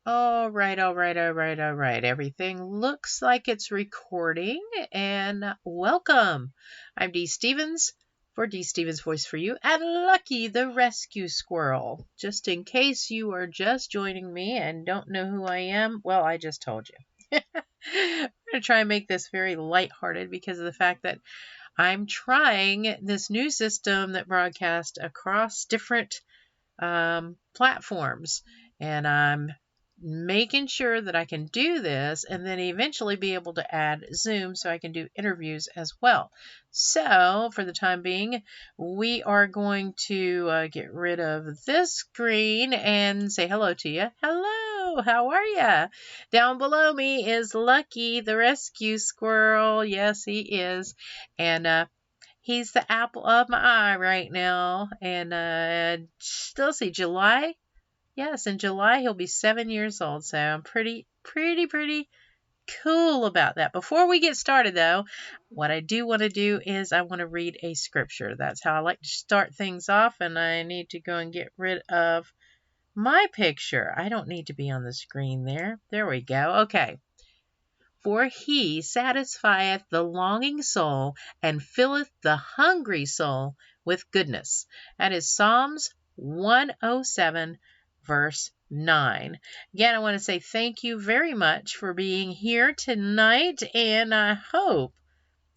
All right, all right, all right, all right. Everything looks like it's recording, and welcome. I'm Dee Stevens for Dee Stevens Voice for You and Lucky the Rescue Squirrel. Just in case you are just joining me and don't know who I am, well, I just told you. I'm going to try and make this very lighthearted because of the fact that I'm trying this new system that broadcasts across different platforms, and I'm making sure that I can do this and then eventually be able to add Zoom so I can do interviews as well. So for the time being, we are going to get rid of this screen and say hello to you. Hello, how are you? Down below me is Lucky the Rescue Squirrel. Yes, he is. And he's the apple of my eye right now. And let's see, July. Yes, in July he'll be 7 years old. So I'm pretty cool about that. Before we get started, though, what I do want to do is I want to read a scripture. That's how I like to start things off. And I need to go and get rid of my picture. I don't need to be on the screen there. There we go. Okay. For he satisfieth the longing soul and filleth the hungry soul with goodness. That is Psalms 107, verse 9. Again, I want to say thank you very much for being here tonight, and I hope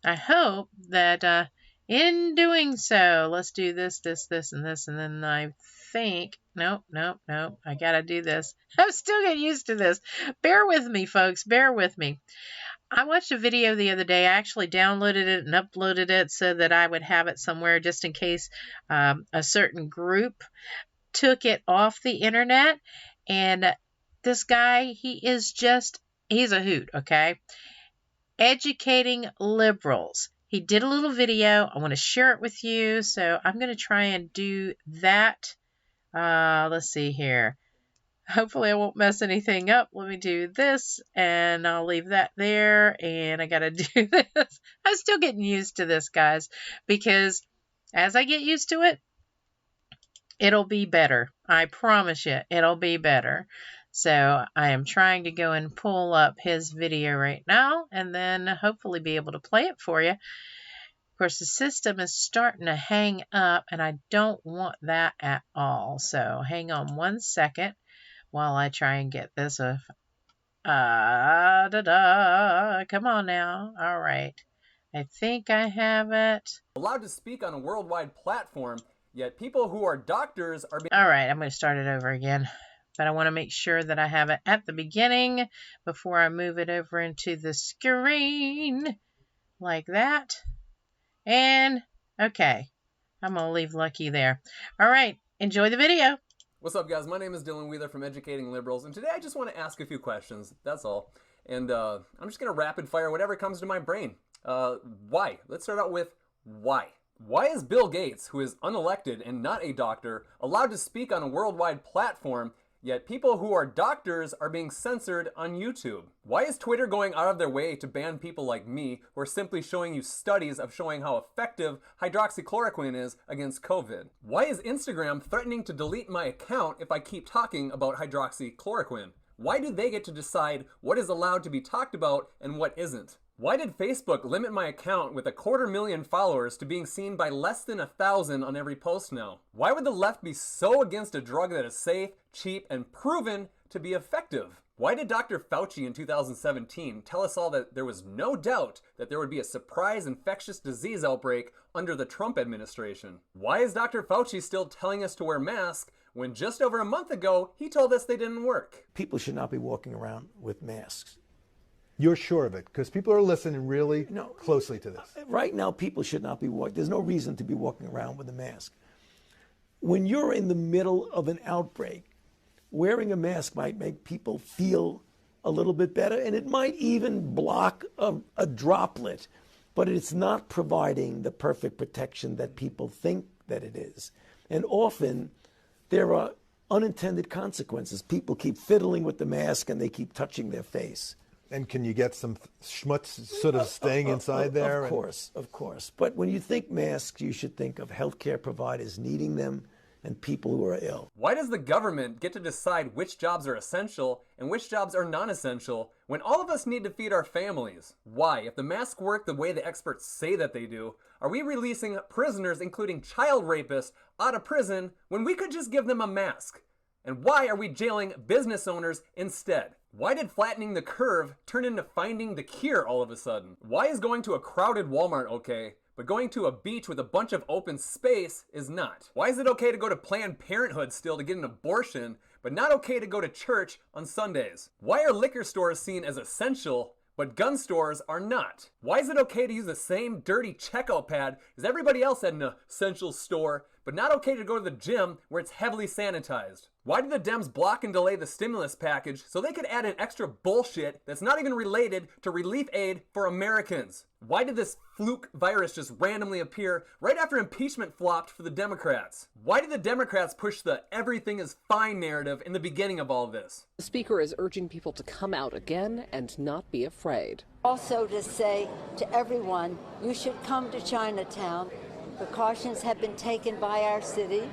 that in doing so, let's do this, and this, and then I think, nope, I gotta do this. I'm still getting used to this. Bear with me, folks, bear with me. I watched a video the other day. I actually downloaded it and uploaded it so that I would have it somewhere just in case a certain group took it off the internet. And this guy, he's a hoot, okay? Educating liberals. He did a little video. I want to share it with you. So I'm going to try and do that. Let's see here. Hopefully I won't mess anything up. Let me do this, and I'll leave that there, and I got to do this. I'm still getting used to this, guys, because as I get used to it, it'll be better. I promise you, it'll be better. So I am trying to go and pull up his video right now and then hopefully be able to play it for you. Of course, the system is starting to hang up, and I don't want that at all. So hang on one second while I try and get this. Come on now. All right. I think I have it. Allowed to speak on a worldwide platform, yet people who are doctors are being... All right, I'm going to start it over again. But I want to make sure that I have it at the beginning before I move it over into the screen. Like that. And, okay. I'm going to leave Lucky there. All right, enjoy the video. What's up, guys? My name is Dylan Wheeler from Educating Liberals, and today I just want to ask a few questions. That's all. And I'm just going to rapid fire whatever comes to my brain. Why? Let's start out with why. Why is Bill Gates, who is unelected and not a doctor, allowed to speak on a worldwide platform, yet people who are doctors are being censored on YouTube? Why is Twitter going out of their way to ban people like me who are simply showing you studies of showing how effective hydroxychloroquine is against COVID? Why is Instagram threatening to delete my account if I keep talking about hydroxychloroquine? Why do they get to decide what is allowed to be talked about and what isn't? Why did Facebook limit my account with 250,000 followers to being seen by less than 1,000 on every post now? Why would the left be so against a drug that is safe, cheap, and proven to be effective? Why did Dr. Fauci in 2017 tell us all that there was no doubt that there would be a surprise infectious disease outbreak under the Trump administration? Why is Dr. Fauci still telling us to wear masks when just over a month ago he told us they didn't work? People should not be walking around with masks. You're sure of it? Because people are listening really closely to this. Right now, people should not be walking. There's no reason to be walking around with a mask. When you're in the middle of an outbreak, wearing a mask might make people feel a little bit better, and it might even block a droplet, but it's not providing the perfect protection that people think that it is. And often, there are unintended consequences. People keep fiddling with the mask, and they keep touching their face. And can you get some schmutz sort of staying inside there? Of course. But when you think masks, you should think of healthcare providers needing them and people who are ill. Why does the government get to decide which jobs are essential and which jobs are non-essential when all of us need to feed our families? Why, if the masks work the way the experts say that they do, are we releasing prisoners, including child rapists, out of prison when we could just give them a mask? And why are we jailing business owners instead? Why did flattening the curve turn into finding the cure all of a sudden? Why is going to a crowded Walmart okay, but going to a beach with a bunch of open space is not? Why is it okay to go to Planned Parenthood still to get an abortion, but not okay to go to church on Sundays? Why are liquor stores seen as essential, but gun stores are not? Why is it okay to use the same dirty checkout pad as everybody else at an essential store, but not okay to go to the gym where it's heavily sanitized? Why did the Dems block and delay the stimulus package so they could add in extra bullshit that's not even related to relief aid for Americans? Why did this fluke virus just randomly appear right after impeachment flopped for the Democrats? Why did the Democrats push the everything is fine narrative in the beginning of all this? The speaker is urging people to come out again and not be afraid. Also to say to everyone, you should come to Chinatown. Precautions have been taken by our city.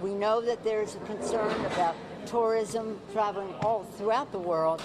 We know that there's a concern about tourism traveling all throughout the world,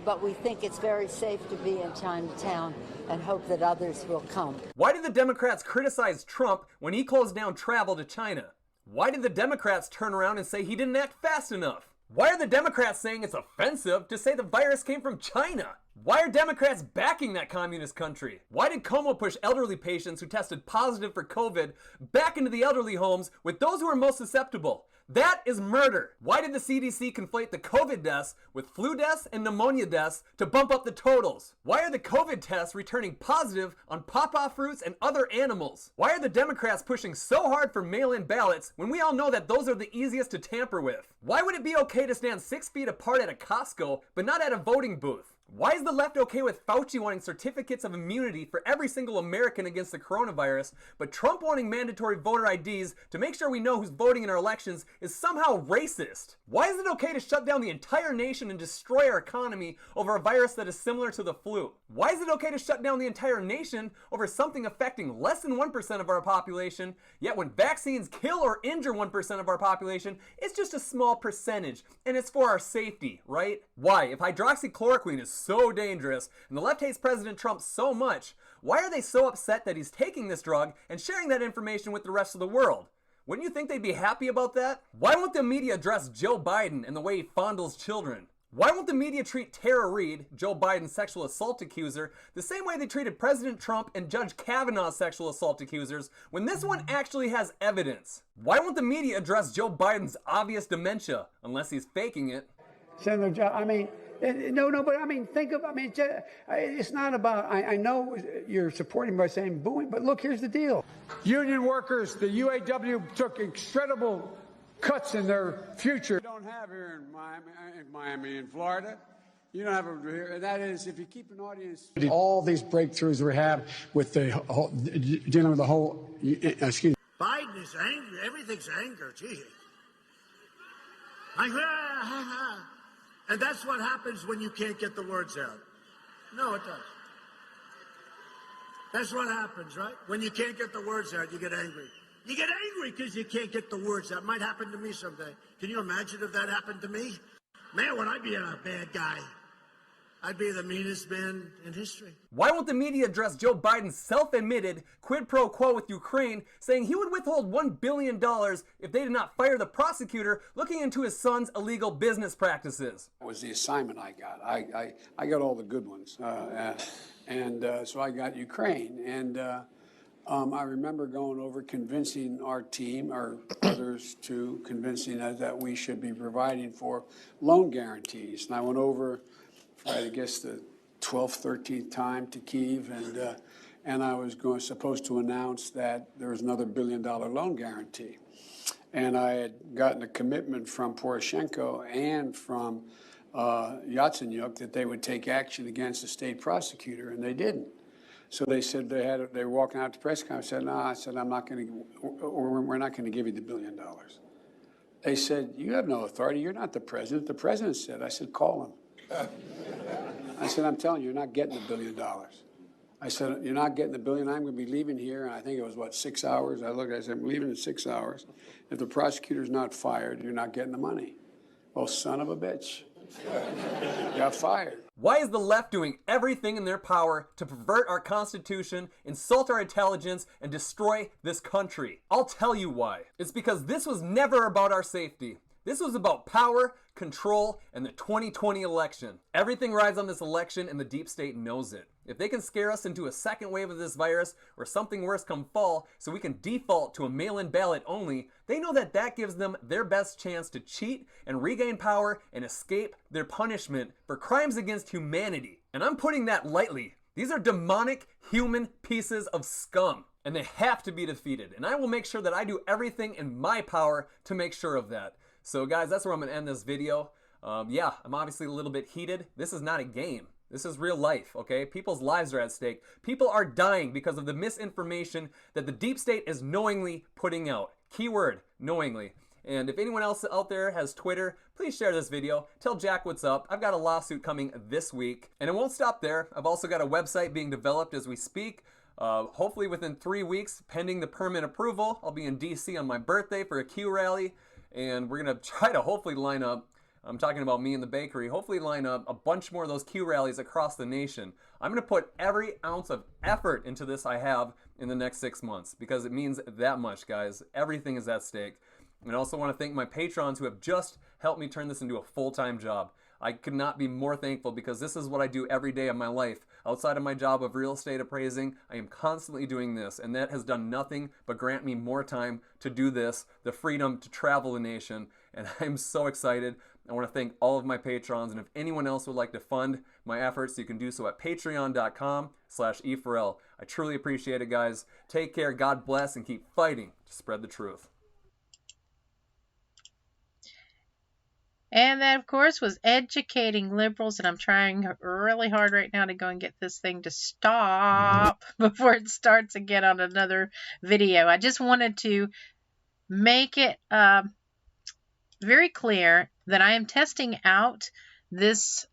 but we think it's very safe to be in Chinatown and hope that others will come. Why did the Democrats criticize Trump when he closed down travel to China? Why did the Democrats turn around and say he didn't act fast enough? Why are the Democrats saying it's offensive to say the virus came from China? Why are Democrats backing that communist country? Why did Cuomo push elderly patients who tested positive for COVID back into the elderly homes with those who are most susceptible? That is murder. Why did the CDC conflate the COVID deaths with flu deaths and pneumonia deaths to bump up the totals? Why are the COVID tests returning positive on pawpaw fruits and other animals? Why are the Democrats pushing so hard for mail-in ballots when we all know that those are the easiest to tamper with? Why would it be okay to stand 6 feet apart at a Costco but not at a voting booth? Why is the left okay with Fauci wanting certificates of immunity for every single American against the coronavirus, but Trump wanting mandatory voter IDs to make sure we know who's voting in our elections is somehow racist? Why is it okay to shut down the entire nation and destroy our economy over a virus that is similar to the flu? Why is it okay to shut down the entire nation over something affecting less than 1% of our population, yet when vaccines kill or injure 1% of our population, it's just a small percentage, and it's for our safety, right? Why, if hydroxychloroquine is so dangerous and the left hates President Trump so much, why are they so upset that he's taking this drug and sharing that information with the rest of the world? Wouldn't you think they'd be happy about that? Why won't the media address Joe Biden and the way he fondles children? Why won't the media treat Tara Reade, Joe Biden's sexual assault accuser, the same way they treated President Trump and Judge Kavanaugh's sexual assault accusers when this one actually has evidence? Why won't the media address Joe Biden's obvious dementia, unless he's faking it? Senator Joe, I mean, but I mean, it's not about, I know you're supporting by saying booing, but look, here's the deal. Union workers, the UAW took incredible cuts in their future. You don't have here in Miami, in Florida. You don't have it here, and that is if you keep an audience. All these breakthroughs we have with the whole, dealing with the whole, excuse me. Biden is angry. Everything's anger. Gee. And that's what happens when you can't get the words out. No, it does. That's what happens, right? When you can't get the words out, you get angry. You get angry because you can't get the words out. It might happen to me someday. Can you imagine if that happened to me? Man, would I be a bad guy? I'd be the meanest man in history. Why won't the media address Joe Biden's self-admitted quid pro quo with Ukraine, saying he would withhold $1 billion if they did not fire the prosecutor looking into his son's illegal business practices? That was the assignment I got. I got all the good ones. So I got Ukraine. And I remember going over convincing our team, or others too, convincing us that we should be providing for loan guarantees. And I went over, I guess, the 12th, 13th time to Kyiv, and I was supposed to announce that there was another $1 billion loan guarantee. And I had gotten a commitment from Poroshenko and from Yatsenyuk that they would take action against the state prosecutor, and they didn't. So they said they were walking out to press conference. I said, no, I said, I'm not going to, or we're not going to give you the $1 billion. They said, you have no authority. You're not the president. The president said. I said, call him. I said, I'm telling you, you're not getting the $1 billion. I said, you're not getting the billion. I'm going to be leaving here. And I think it was, what, 6 hours? I looked, I said, I'm leaving in 6 hours. If the prosecutor's not fired, you're not getting the money. Well, son of a bitch. Got fired. Why is the left doing everything in their power to pervert our Constitution, insult our intelligence, and destroy this country? I'll tell you why. It's because this was never about our safety. This was about power, control, and the 2020 election. Everything rides on this election, and the deep state knows it. If they can scare us into a second wave of this virus or something worse come fall so we can default to a mail-in ballot only, they know that that gives them their best chance to cheat and regain power and escape their punishment for crimes against humanity. And I'm putting that lightly. These are demonic human pieces of scum, and they have to be defeated. And I will make sure that I do everything in my power to make sure of that. So guys, that's where I'm going to end this video. Yeah, I'm obviously a little bit heated. This is not a game. This is real life, okay? People's lives are at stake. People are dying because of the misinformation that the deep state is knowingly putting out. Keyword, knowingly. And if anyone else out there has Twitter, please share this video. Tell Jack what's up. I've got a lawsuit coming this week. And it won't stop there. I've also got a website being developed as we speak. Hopefully within 3 weeks, pending the permit approval, I'll be in DC on my birthday for a Q rally. And we're going to try to hopefully line up, I'm talking about me and the bakery, hopefully line up a bunch more of those Q rallies across the nation. I'm going to put every ounce of effort into this I have in the next 6 months because it means that much, guys. Everything is at stake. And I also want to thank my patrons who have just helped me turn this into a full-time job. I could not be more thankful because this is what I do every day of my life. Outside of my job of real estate appraising, I am constantly doing this, and that has done nothing but grant me more time to do this, the freedom to travel the nation, and I'm so excited. I want to thank all of my patrons, and if anyone else would like to fund my efforts, you can do so at patreon.com/eForel. I truly appreciate it, guys. Take care, God bless, and keep fighting to spread the truth. And that, of course, was educating liberals. And I'm trying really hard right now to go and get this thing to stop before it starts again on another video. I just wanted to make it very clear that I am testing out this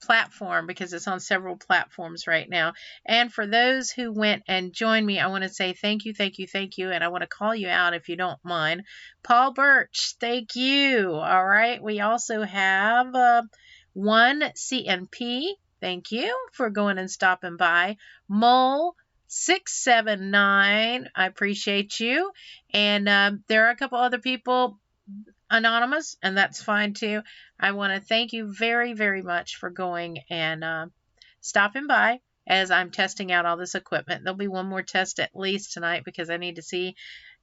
platform because it's on several platforms right now. And for those who went and joined me, I want to say thank you, thank you, thank you. And I want to call you out if you don't mind. Paul Birch, thank you. All right. We also have one CNP. Thank you for going and stopping by. Mole 679. I appreciate you. And there are a couple other people anonymous, and that's fine too. I want to thank you very, very much for going and stopping by as I'm testing out all this equipment. There'll be one more test at least tonight because I need to see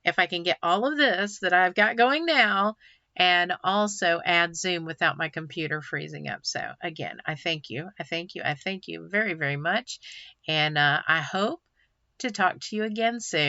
if I can get all of this that I've got going now and also add Zoom without my computer freezing up. So again, I thank you. I thank you. I thank you very, very much. And I hope to talk to you again soon.